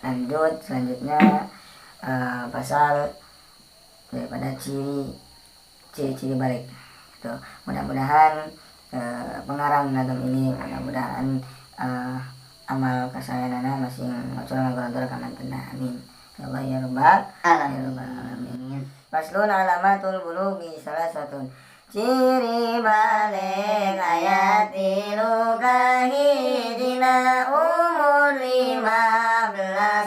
Lanjut selanjutnya pasal daripada ciri-ciri balik. Gitu. Mudah-mudahan pengarang nadam ini mudah-mudahan amal kasayanana masing ngocoran ngagorantor kamantena amin. Ya Allah ya rabbal alamin. Faslun alamatul bulughi salah satu ciri balik ayat kahidina umur 15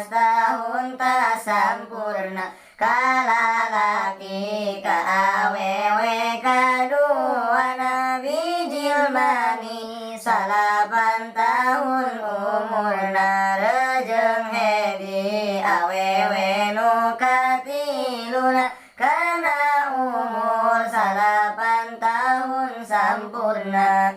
tahun tak sempurna kalalaki ka awewe kadua nabi jilmani 8 tahun umurna rejeng hedi awewe nu katiluna kana umur 8 tahun sempurna.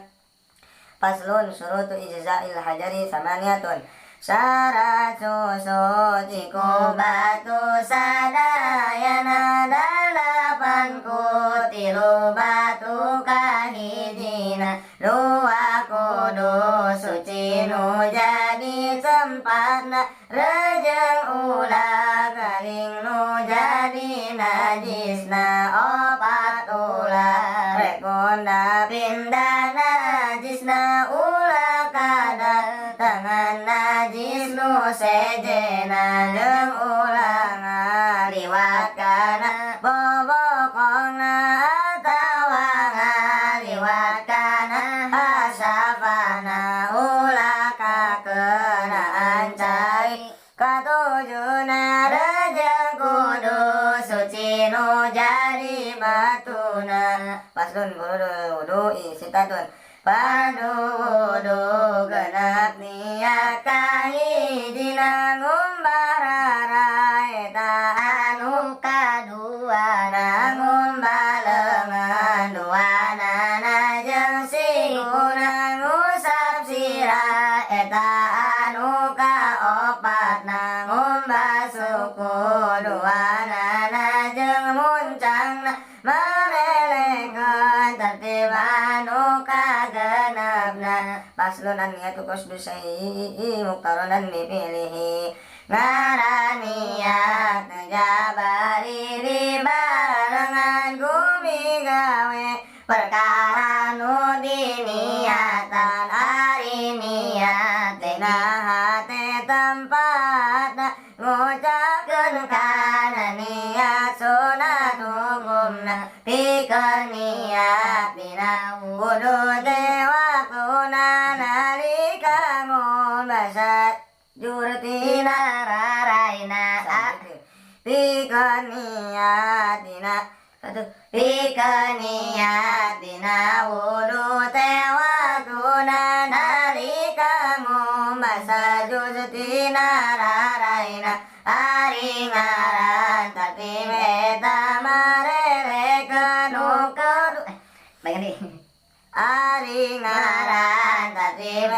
Paslun surutu ijza'il hajari samaniyatun syarat suci batu sadayana 8 kutilu batu kahidina dua kudu suci nu jadi tempatna rejeng ulah garing nu jadi najisna opat ulah rekonda pindah najisna ulah kada tangan najis nu sejena jeung ulah ngaliwat kana bobokongna atawa ngaliwat kana asafana ulah kakenaan cai katujuna rejeng kudu suci nu jadi batuna. Paslun wudu isitatun padu wudu genap niat kahidina ngumbara eta anu kadua ngumbalengan duana najeng siguna ngusap sirah eta anu kaopatna ngumbasuku duana najeng muncangna mamelekan tertib anu kagenapna. Paslun an niyatu qasdu syai'i muqtaranan bipilihi ngaraniat jabari dibarengan gumi gawe perkara nu diniatan ari niat dina hate tempatna ngucapkeun kana niat sunat hukumna pikeun niat dina wudu teh waktuna nalika ngumbasa jurtina raraina pikeun niat dina pikeun niat dina wudu teh waktuna nalika ngumbasa jurtina raraina ari ngaran tapi eta marelekeun nu ari ngaran tapi